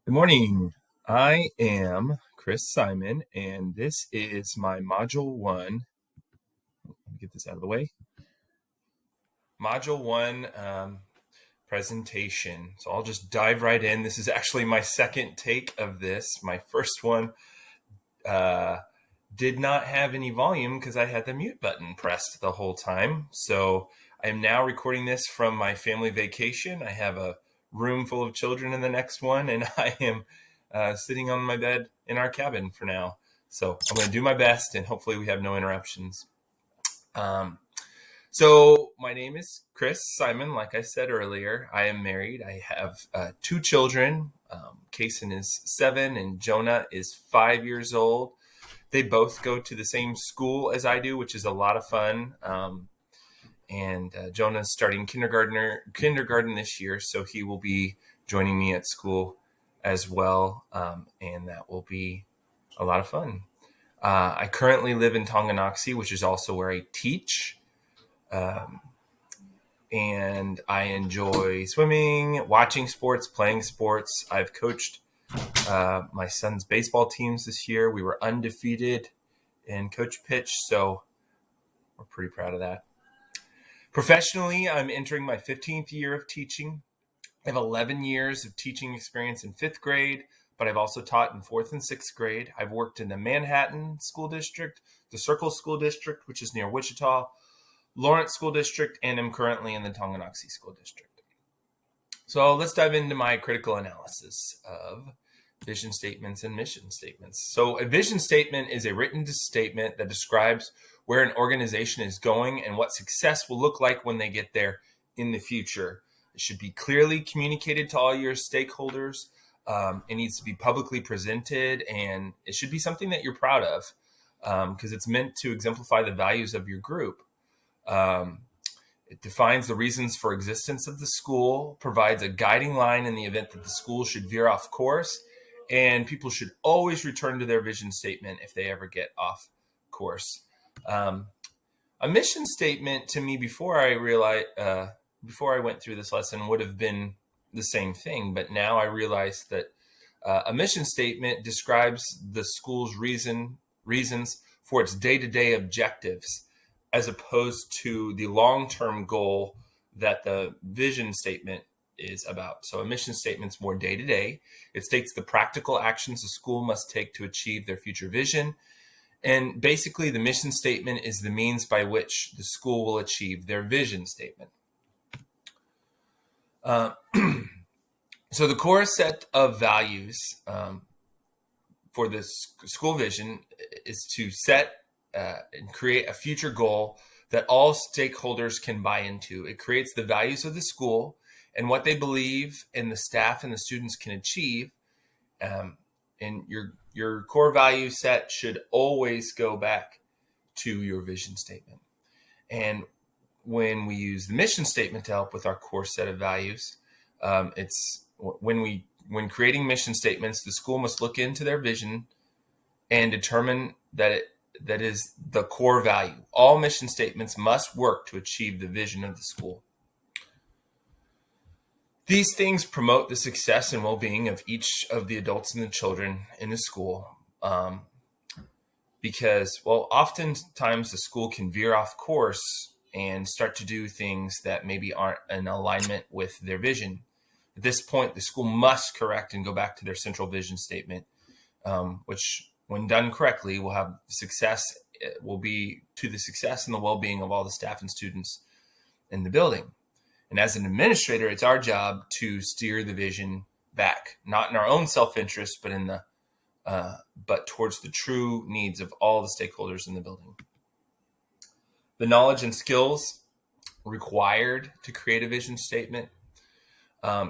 Good morning. I am Chris Simon, and this is my Module 1. Let me get this out of the way. Module 1 presentation. So I'll just dive right in. This is actually my second take of this. My first one did not have any volume because I had the mute button pressed the whole time. So I am now recording this from my family vacation. I have a room full of children in the next one, and I am sitting on my bed in our cabin for now. So I'm going to do my best, and hopefully we have no interruptions. So my name is Chris Simon. Like I said earlier, I am married. I have two children. Kason is 7 and Jonah is 5 years old. They both go to the same school as I do, which is a lot of fun. And Jonah's starting kindergarten this year, so he will be joining me at school as well, and that will be a lot of fun. I currently live in Tonganoxie, which is also where I teach, and I enjoy swimming, watching sports, playing sports. I've coached my son's baseball teams this year. We were undefeated in coach pitch, so we're pretty proud of that. Professionally, I'm entering my 15th year of teaching. I have 11 years of teaching experience in 5th grade, but I've also taught in 4th and 6th grade. I've worked in the Manhattan School District, the Circle School District, which is near Wichita, Lawrence School District, and I'm currently in the Tonganoxie School District. So let's dive into my critical analysis of vision statements and mission statements. So a vision statement is a written statement that describes where an organization is going and what success will look like when they get there in the future. It should be clearly communicated to all your stakeholders. It needs to be publicly presented, and it should be something that you're proud of because it's meant to exemplify the values of your group. It defines the reasons for existence of the school, provides a guiding line in the event that the school should veer off course, and people should always return to their vision statement if they ever get off course. A mission statement to me before I went through this lesson would have been the same thing, but now I realize that a mission statement describes the school's reasons for its day-to-day objectives, as opposed to the long-term goal that the vision statement is about. So a mission statement is more day-to-day. It states the practical actions the school must take to achieve their future vision. And basically, the mission statement is the means by which the school will achieve their vision statement. So the core set of values for the school vision is to set and create a future goal that all stakeholders can buy into. It creates the values of the school and what they believe and the staff and the students can achieve. And your core value set should always go back to your vision statement. And when we use the mission statement to help with our core set of values, it's when creating mission statements, the school must look into their vision and determine that is the core value. All mission statements must work to achieve the vision of the school. These things promote the success and well-being of each of the adults and the children in the school, because, well, oftentimes the school can veer off course and start to do things that maybe aren't in alignment with their vision. At this point, the school must correct and go back to their central vision statement, which, when done correctly, will have success. It will be to the success and the well-being of all the staff and students in the building. And as an administrator, it's our job to steer the vision back, not in our own self-interest, but towards the true needs of all the stakeholders in the building. The knowledge and skills required to create a vision statement.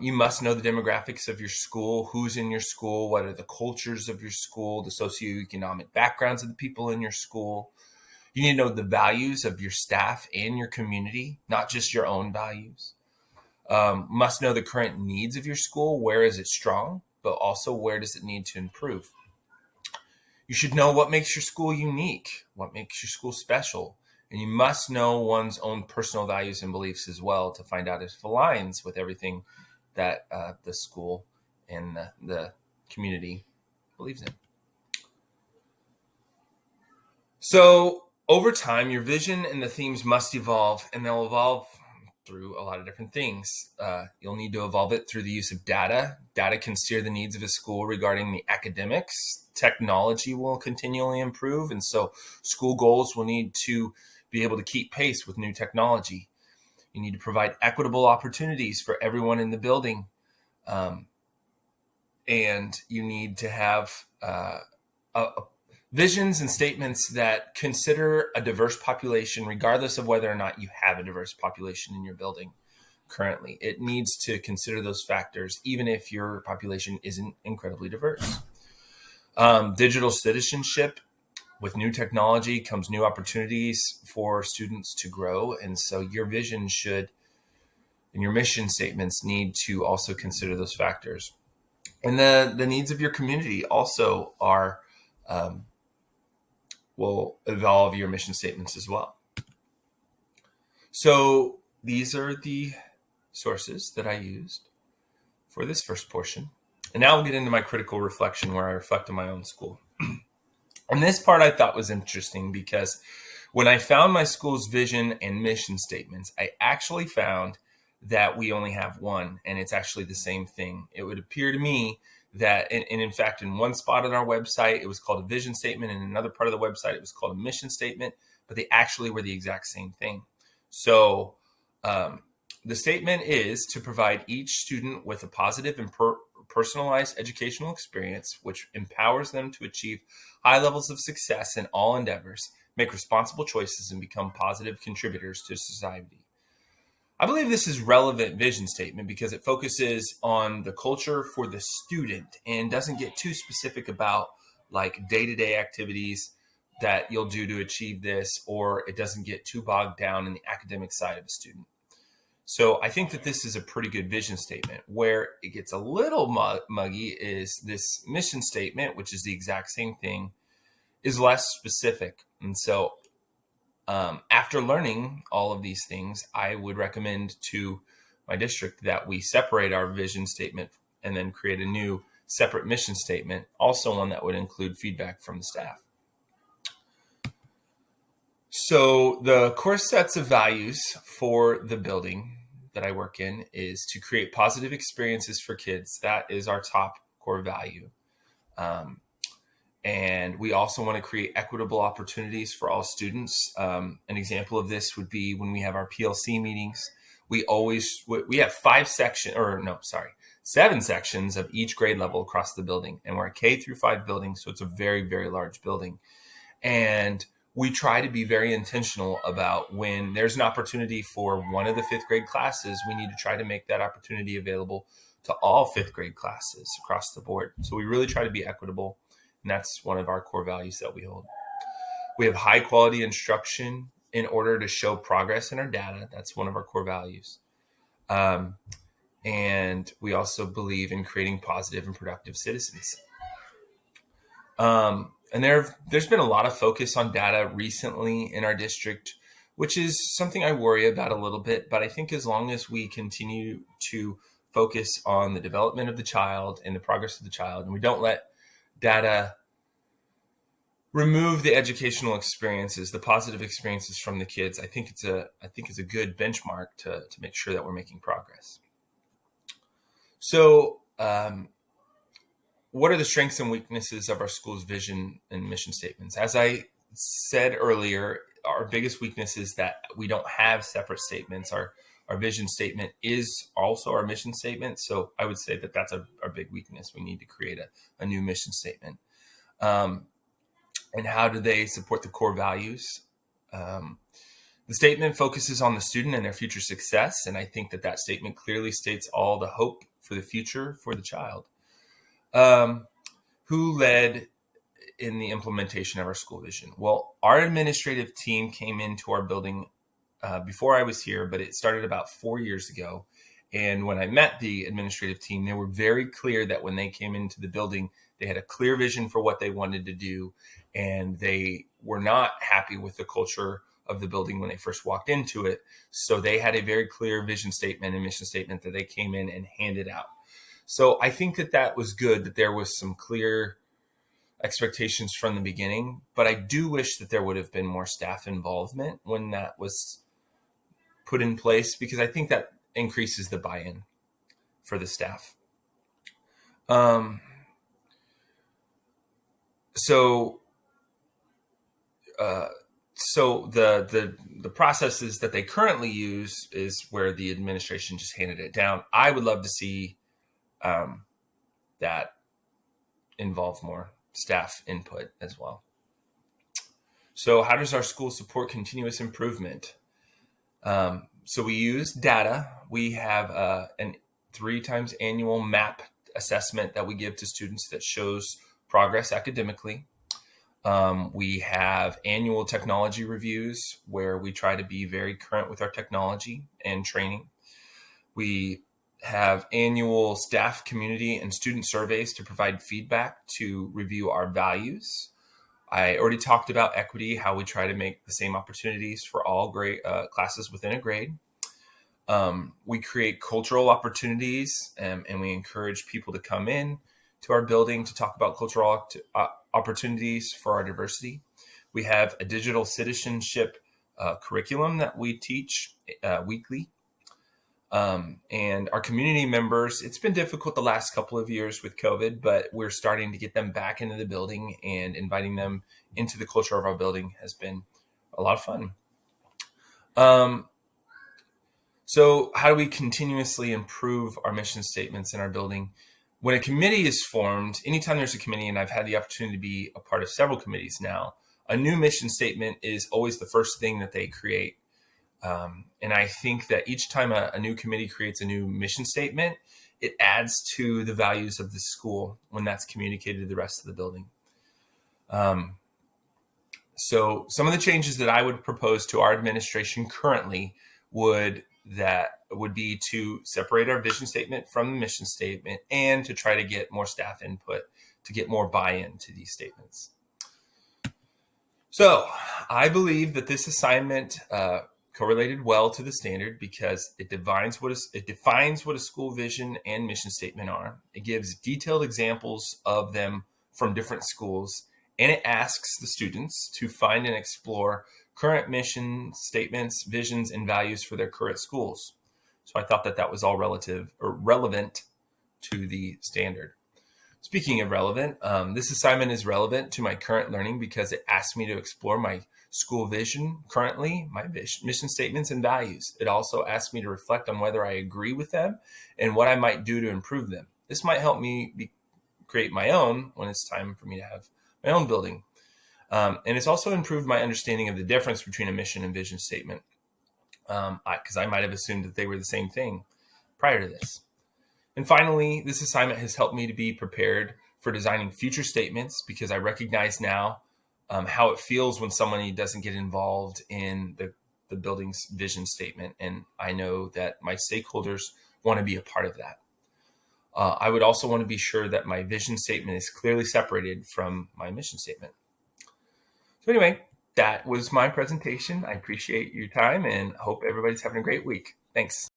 You must know the demographics of your school, who's in your school, what are the cultures of your school, the socioeconomic backgrounds of the people in your school. You need to know the values of your staff and your community, not just your own values. Must know the current needs of your school. Where is it strong, but also where does it need to improve? You should know what makes your school unique, what makes your school special. And you must know one's own personal values and beliefs as well to find out if it aligns with everything that the school and the community believes in. So over time, your vision and the themes must evolve, and they'll evolve through a lot of different things. You'll need to evolve it through the use of data. Data can steer the needs of a school regarding the academics. Technology will continually improve, and so school goals will need to be able to keep pace with new technology. You need to provide equitable opportunities for everyone in the building. And you need to have visions and statements that consider a diverse population, regardless of whether or not you have a diverse population in your building currently. It needs to consider those factors, even if your population isn't incredibly diverse. Digital citizenship. With new technology comes new opportunities for students to grow. And so your vision should, and your mission statements need to also consider those factors. And the needs of your community also will evolve your mission statements as well. So these are the sources that I used for this first portion. And now we'll get into my critical reflection, where I reflect on my own school. And this part I thought was interesting because when I found my school's vision and mission statements, I actually found that we only have one, and it's actually the same thing. It would appear to me that, and in fact, in one spot on our website, it was called a vision statement. And in another part of the website, it was called a mission statement, but they actually were the exact same thing. So the statement is to provide each student with a positive and personalized educational experience, which empowers them to achieve high levels of success in all endeavors, make responsible choices, and become positive contributors to society. I believe this is relevant vision statement because it focuses on the culture for the student and doesn't get too specific about like day-to-day activities that you'll do to achieve this, or it doesn't get too bogged down in the academic side of a student. So I think that this is a pretty good vision statement. Where it gets a little muggy is this mission statement, which is the exact same thing, is less specific. And so after learning all of these things, I would recommend to my district that we separate our vision statement and then create a new separate mission statement, also one that would include feedback from the staff. So the core sets of values for the building that I work in is to create positive experiences for kids. That is our top core value. And we also want to create equitable opportunities for all students. An example of this would be when we have our PLC meetings. We have 7 sections of each grade level across the building. And we're a K through 5 building, so it's a very, very large building. And we try to be very intentional about when there's an opportunity for one of the 5th grade classes, we need to try to make that opportunity available to all 5th grade classes across the board. So we really try to be equitable, and that's one of our core values that we hold. We have high quality instruction in order to show progress in our data. That's one of our core values. And we also believe in creating positive and productive citizens. And there's been a lot of focus on data recently in our district, which is something I worry about a little bit. But I think as long as we continue to focus on the development of the child and the progress of the child, and we don't let data remove the educational experiences, the positive experiences from the kids, I think it's a good benchmark to make sure that we're making progress. So, what are the strengths and weaknesses of our school's vision and mission statements? As I said earlier, our biggest weakness is that we don't have separate statements. Our vision statement is also our mission statement. So I would say that that's our big weakness. We need to create a new mission statement. And how do they support the core values? The statement focuses on the student and their future success. And I think that statement clearly states all the hope for the future for the child. Who led in the implementation of our school vision? Well, our administrative team came into our building before I was here, but it started about 4 years ago. And when I met the administrative team, they were very clear that when they came into the building, they had a clear vision for what they wanted to do. And they were not happy with the culture of the building when they first walked into it. So they had a very clear vision statement and mission statement that they came in and handed out. So I think that was good, that there was some clear expectations from the beginning, but I do wish that there would have been more staff involvement when that was put in place, because I think that increases the buy-in for the staff. Um, so uh, so the processes that they currently use is where the administration just handed it down. I would love to see that involve more staff input as well. So how does our school support continuous improvement? So we use data. We have an 3 times annual MAP assessment that we give to students that shows progress academically. We have annual technology reviews where we try to be very current with our technology and training. We have annual staff, community, and student surveys to provide feedback to review our values. I already talked about equity, how we try to make the same opportunities for all grade classes within a grade. We create cultural opportunities, and we encourage people to come in to our building to talk about cultural opportunities for our diversity. We have a digital citizenship curriculum that we teach weekly. And our community members, it's been difficult the last couple of years with COVID, but we're starting to get them back into the building, and inviting them into the culture of our building has been a lot of fun. So how do we continuously improve our mission statements in our building? When a committee is formed, anytime there's a committee, and I've had the opportunity to be a part of several committees now, a new mission statement is always the first thing that they create. And I think that each time a new committee creates a new mission statement, it adds to the values of the school when that's communicated to the rest of the building. So some of the changes that I would propose to our administration currently would be to separate our vision statement from the mission statement, and to try to get more staff input to get more buy-in to these statements. So I believe that this assignment correlated well to the standard because it defines what a school vision and mission statement are. It gives detailed examples of them from different schools, and it asks the students to find and explore current mission statements, visions, and values for their current schools. So I thought that was all relevant to the standard. Speaking of relevant, this assignment is relevant to my current learning because it asked me to explore my school vision currently, my mission statements, and values. It also asked me to reflect on whether I agree with them and what I might do to improve them. This might help me create my own when it's time for me to have my own building. And it's also improved my understanding of the difference between a mission and vision statement, because I might have assumed that they were the same thing prior to this. And finally, this assignment has helped me to be prepared for designing future statements, because I recognize now how it feels when somebody doesn't get involved in the building's vision statement. And I know that my stakeholders want to be a part of that. I would also want to be sure that my vision statement is clearly separated from my mission statement. So anyway, that was my presentation. I appreciate your time and hope everybody's having a great week. Thanks.